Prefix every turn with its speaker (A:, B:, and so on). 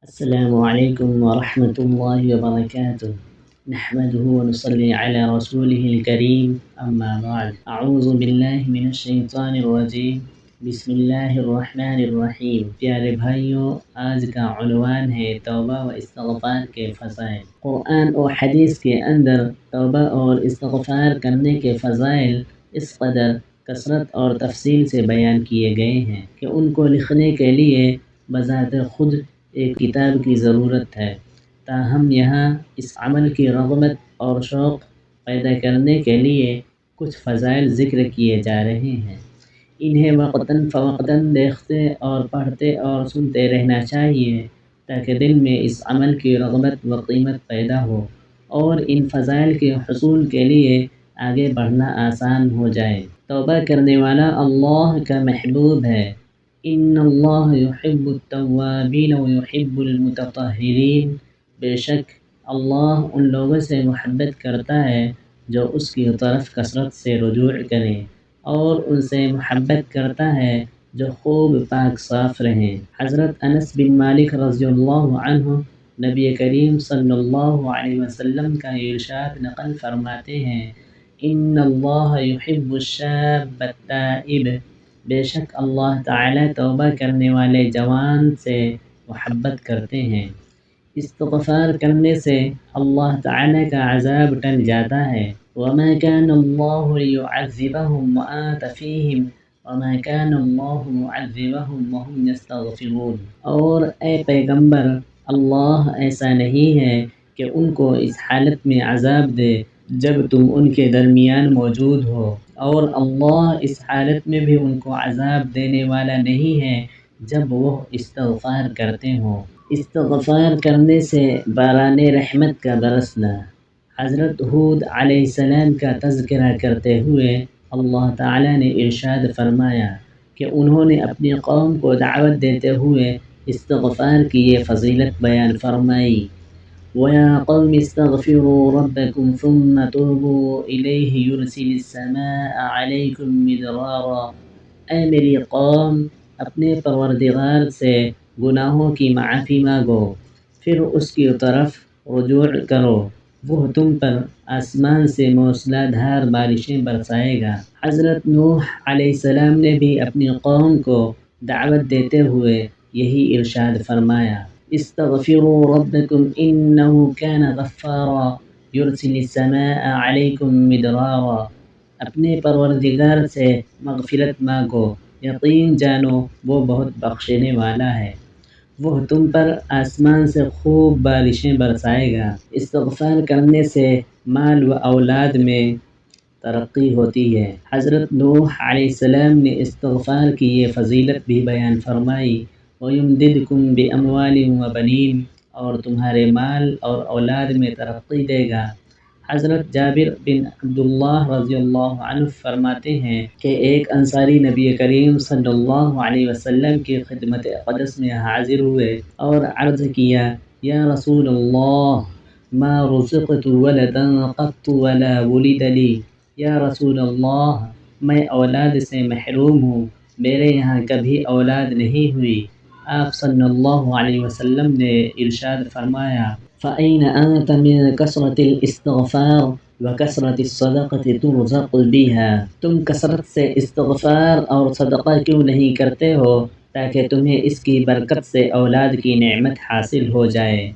A: السلام عليكم ورحمة الله وبركاته. نحمده ونصلي على رسوله الكريم، أما بعد. أعوذ بالله من الشیطان الرجیم، بسم اللہ الرحمن الرحیم۔ پیارے بھائیوں، آج کا عنوان ہے توبہ و استغفار کے فضائل۔ قرآن و حدیث کے اندر توبہ اور استغفار کرنے کے فضائل اس قدر کثرت اور تفصیل سے بیان کیے گئے ہیں کہ ان کو لکھنے کے لیے بذات خود ایک کتاب کی ضرورت ہے، تاہم یہاں اس عمل کی رغبت اور شوق پیدا کرنے کے لیے کچھ فضائل ذکر کیے جا رہے ہیں۔ انہیں وقتاً فوقتاً دیکھتے اور پڑھتے اور سنتے رہنا چاہیے تاکہ دل میں اس عمل کی رغبت و قیمت پیدا ہو اور ان فضائل کے حصول کے لیے آگے بڑھنا آسان ہو جائے۔ توبہ کرنے والا اللہ کا محبوب ہے۔ ان اللہ یحب التوابین ویحب المتطہرین۔ بے شک اللہ ان لوگوں سے محبت کرتا ہے جو اس کی طرف کثرت سے رجوع کریں، اور ان سے محبت کرتا ہے جو خوب پاک صاف رہیں۔ حضرت انس بن مالک رضی اللہ عنہ نبی کریم صلی اللہ علیہ وسلم کا ارشاد نقل فرماتے ہیں، ان اللہ یحب الشاب التائب۔ بے شک اللہ تعالی توبہ کرنے والے جوان سے محبت کرتے ہیں۔ استغفار کرنے سے اللہ تعالی کا عذاب ٹل جاتا ہے۔ وما كان الله ليعذبهم وأنت فيهم وما كان الله معذبهم وهم يستغفرون۔ اور اے پیغمبر، اللہ ایسا نہیں ہے کہ ان کو اس حالت میں عذاب دے جب تم ان کے درمیان موجود ہو، اور اللہ اس حالت میں بھی ان کو عذاب دینے والا نہیں ہے جب وہ استغفار کرتے ہوں۔ استغفار کرنے سے باران رحمت کا برسنا۔ حضرت ہود علیہ السلام کا تذکرہ کرتے ہوئے اللہ تعالی نے ارشاد فرمایا کہ انہوں نے اپنی قوم کو دعوت دیتے ہوئے استغفار کی یہ فضیلت بیان فرمائی۔ وَيَا قَوْمِ اسْتَغْفِرُوا رَبَّكُمْ ثُمَّ تُوبُوا إِلَيْهِ يُرْسِلِ السَّمَاءَ عَلَيْكُمْ مِدْرَارًا۔ اے میری قوم، اپنے پروردگار سے گناہوں کی معافی مانگو، پھر اس کی طرف رجوع کرو، وہ تم پر آسمان سے موسلا دھار بارشیں برسائے گا۔ حضرت نوح علیہ السلام نے بھی اپنی قوم کو دعوت دیتے ہوئے یہی ارشاد فرمایا، استغفروا ربکم انہ کان غفارا یرسل السماء علیکم مدرارا۔ اپنے پروردگار سے مغفرت مانگو، یقین جانو وہ بہت بخشنے والا ہے، وہ تم پر آسمان سے خوب بارشیں برسائے گا۔ استغفار کرنے سے مال و اولاد میں ترقی ہوتی ہے۔ حضرت نوح علیہ السلام نے استغفار کی یہ فضیلت بھی بیان فرمائی، وَيُمْدِدْكُمْ بِأَمْوَالٍ وَبَنِينَ، اور تمہارے مال اور اولاد میں ترقی دے گا۔ حضرت جابر بن عبداللہ رضی اللہ عنہ فرماتے ہیں کہ ایک انصاری نبی کریم صلی اللہ علیہ وسلم کی خدمت اقدس میں حاضر ہوئے اور عرض کیا، یا رسول اللہ، ما رزقت ولدا قط ولا ولد لی۔ یا رسول اللہ، میں اولاد سے محروم ہوں، میرے یہاں کبھی اولاد نہیں ہوئی۔ آپ صلی اللہ علیہ وسلم نے ارشاد فرمایا، فَأَيْنَ أَنْتَ مِنْ كَثْرَةِ الْإِسْتِغْفَارِ وَكَثْرَةِ الصَّدَقَةِ تُرْزَقُ بِهَا۔ تم کثرت سے استغفار اور صدقہ کیوں نہیں کرتے ہو تاکہ تمہیں اس کی برکت سے اولاد کی نعمت حاصل ہو جائے۔